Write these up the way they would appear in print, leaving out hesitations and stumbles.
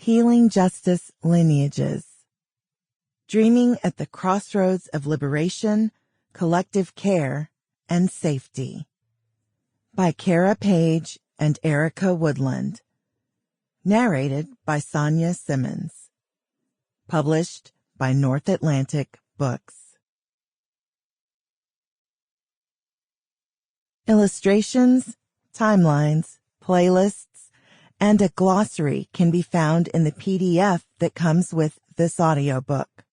Healing Justice Lineages. Dreaming at the Crossroads of Liberation, Collective Care, and Safety. By Cara Page and Erica Woodland. Narrated by Sanya Simmons. Published by North Atlantic Books. Illustrations, timelines, playlists, and a glossary can be found in the PDF that comes with this audiobook.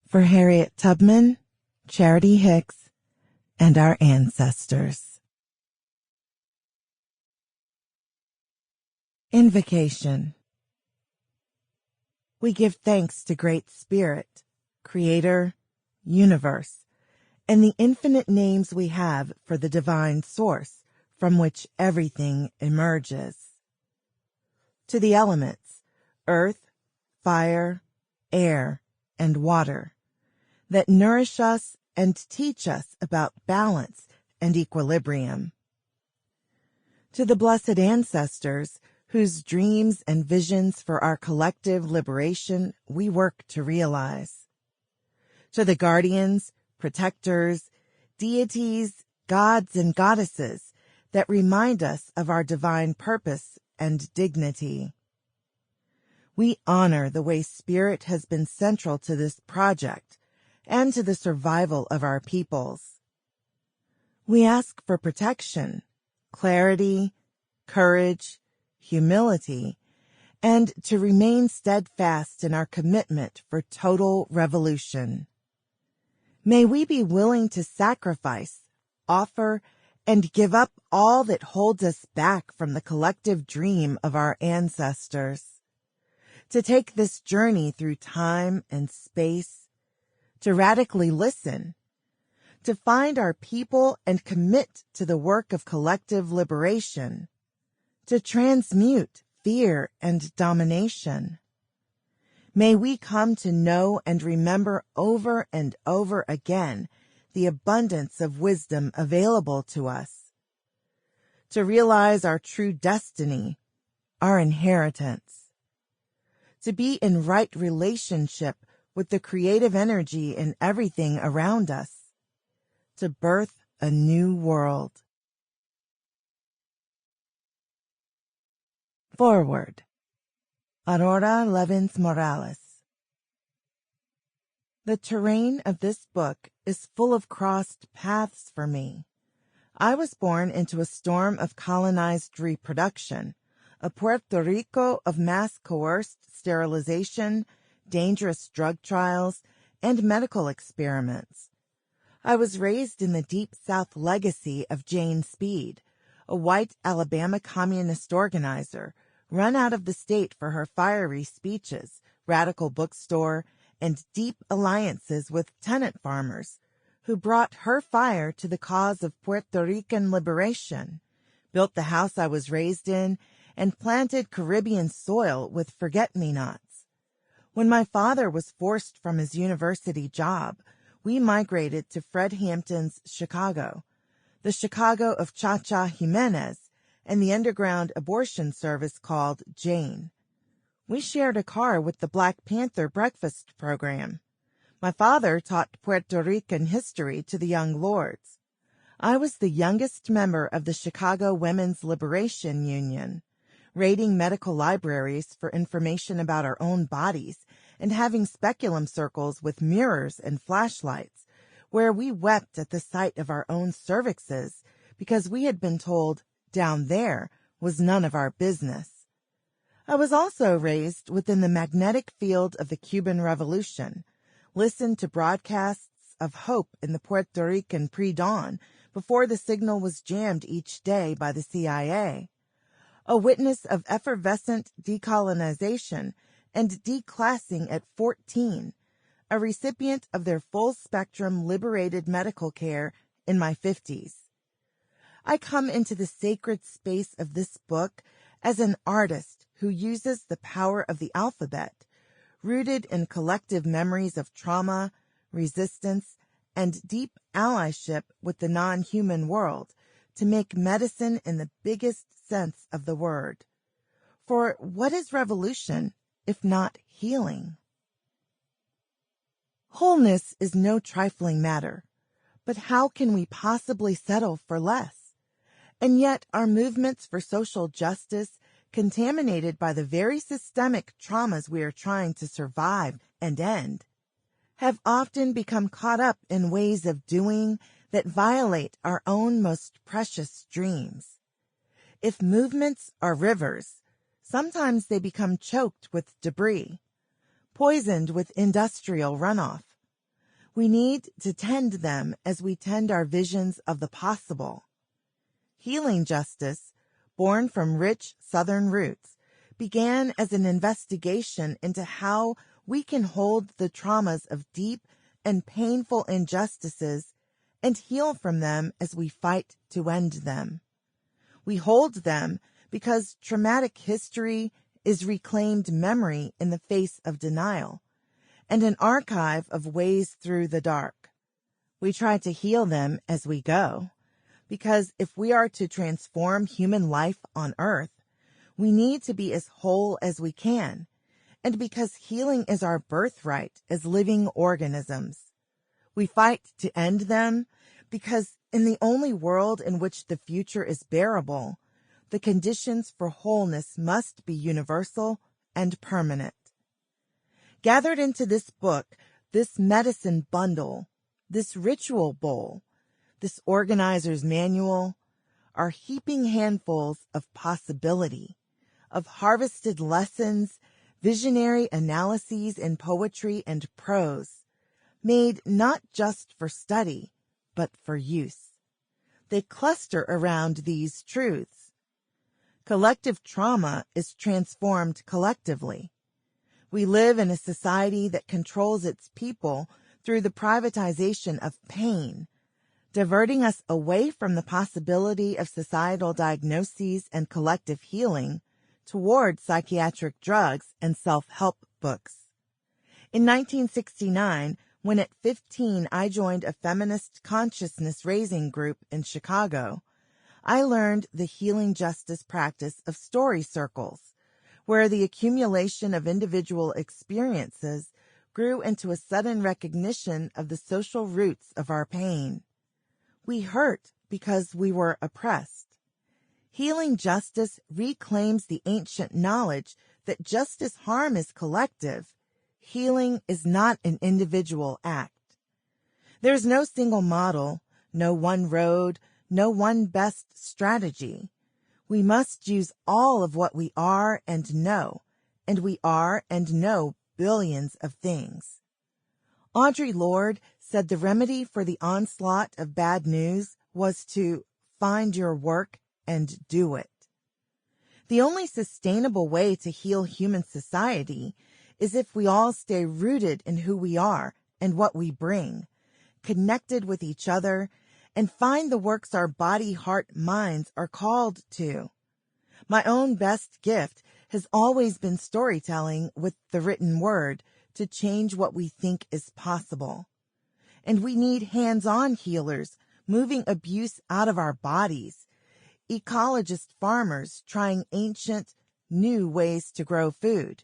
For Harriet Tubman, Charity Hicks, and our ancestors. Invocation. We give thanks to Great Spirit, Creator, Universe, and the infinite names we have for the divine source from which everything emerges. To the elements, earth, fire, air, and water, that nourish us and teach us about balance and equilibrium. To the blessed ancestors, whose dreams and visions for our collective liberation we work to realize. To the guardians, protectors, deities, gods, and goddesses that remind us of our divine purpose and dignity. We honor the way Spirit has been central to this project and to the survival of our peoples. We ask for protection, clarity, courage, humility, and to remain steadfast in our commitment for total revolution. May we be willing to sacrifice, offer, and give up all that holds us back from the collective dream of our ancestors. To take this journey through time and space, to radically listen, to find our people and commit to the work of collective liberation, to transmute fear and domination. May we come to know and remember over and over again the abundance of wisdom available to us, to realize our true destiny, our inheritance, to be in right relationship with the creative energy in everything around us, to birth a new world. Forward. Aurora Levins Morales. The terrain of this book is full of crossed paths for me. I was born into a storm of colonized reproduction, a Puerto Rico of mass coerced sterilization, dangerous drug trials, and medical experiments. I was raised in the Deep South legacy of Jane Speed, a white Alabama communist organizer run out of the state for her fiery speeches, radical bookstore, and deep alliances with tenant farmers who brought her fire to the cause of Puerto Rican liberation, built the house I was raised in, and planted Caribbean soil with forget-me-nots. When my father was forced from his university job, we migrated to Fred Hampton's Chicago, the Chicago of Cha-Cha Jimenez, and the underground abortion service called Jane. We shared a car with the Black Panther breakfast program. My father taught Puerto Rican history to the young lords. I was the youngest member of the Chicago Women's Liberation Union, raiding medical libraries for information about our own bodies and having speculum circles with mirrors and flashlights, where we wept at the sight of our own cervixes because we had been told down there was none of our business. I was also raised within the magnetic field of the Cuban Revolution, listened to broadcasts of hope in the Puerto Rican pre-dawn before the signal was jammed each day by the CIA, a witness of effervescent decolonization and declassing at 14, a recipient of their full-spectrum liberated medical care in my 50s. I come into the sacred space of this book as an artist who uses the power of the alphabet, rooted in collective memories of trauma, resistance, and deep allyship with the non-human world, to make medicine in the biggest sense of the word. For what is revolution if not healing? Wholeness is no trifling matter, but how can we possibly settle for less? And yet our movements for social justice, contaminated by the very systemic traumas we are trying to survive and end, have often become caught up in ways of doing that violate our own most precious dreams. If movements are rivers, sometimes they become choked with debris, poisoned with industrial runoff. We need to tend them as we tend our visions of the possible. Healing justice, born from rich Southern roots, began as an investigation into how we can hold the traumas of deep and painful injustices and heal from them as we fight to end them. We hold them because traumatic history is reclaimed memory in the face of denial, and an archive of ways through the dark. We try to heal them as we go, because if we are to transform human life on Earth, we need to be as whole as we can, and because healing is our birthright as living organisms. We fight to end them because in the only world in which the future is bearable, the conditions for wholeness must be universal and permanent. Gathered into this book, this medicine bundle, this ritual bowl, this organizer's manual, are heaping handfuls of possibility, of harvested lessons, visionary analyses in poetry and prose, made not just for study, but for use. They cluster around these truths. Collective trauma is transformed collectively. We live in a society that controls its people through the privatization of pain, diverting us away from the possibility of societal diagnoses and collective healing toward psychiatric drugs and self-help books. In 1969, when at 15 I joined a feminist consciousness-raising group in Chicago, I learned the healing justice practice of story circles, where the accumulation of individual experiences grew into a sudden recognition of the social roots of our pain. We hurt because we were oppressed. Healing justice reclaims the ancient knowledge that just as harm is collective, healing is not an individual act. There's no single model, no one road, no one best strategy. We must use all of what we are and know, and we are and know billions of things. Audre Lorde said the remedy for the onslaught of bad news was to find your work and do it. The only sustainable way to heal human society is if we all stay rooted in who we are and what we bring, connected with each other, and find the works our body, heart, minds are called to. My own best gift has always been storytelling with the written word to change what we think is possible. And we need hands-on healers moving abuse out of our bodies, ecologist farmers trying ancient, new ways to grow food,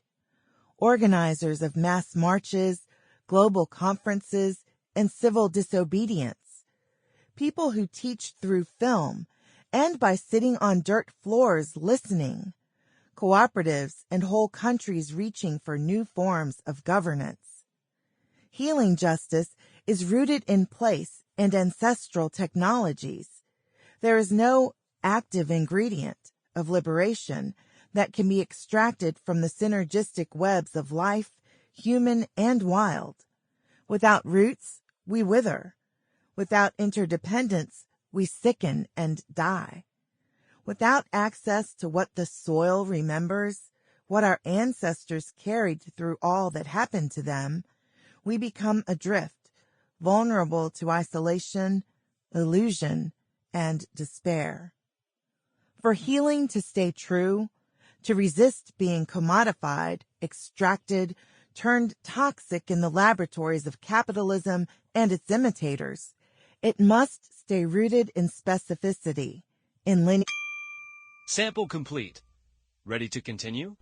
organizers of mass marches, global conferences, and civil disobedience, people who teach through film and by sitting on dirt floors listening, cooperatives and whole countries reaching for new forms of governance. Healing justice is rooted in place and ancestral technologies. There is no active ingredient of liberation that can be extracted from the synergistic webs of life, human and wild. Without roots, we wither. Without interdependence, we sicken and die. Without access to what the soil remembers, what our ancestors carried through all that happened to them, we become adrift, vulnerable to isolation, illusion, and despair. For healing to stay true, to resist being commodified, extracted, turned toxic in the laboratories of capitalism and its imitators, it must stay rooted in specificity, in lineage. Sample complete. Ready to continue?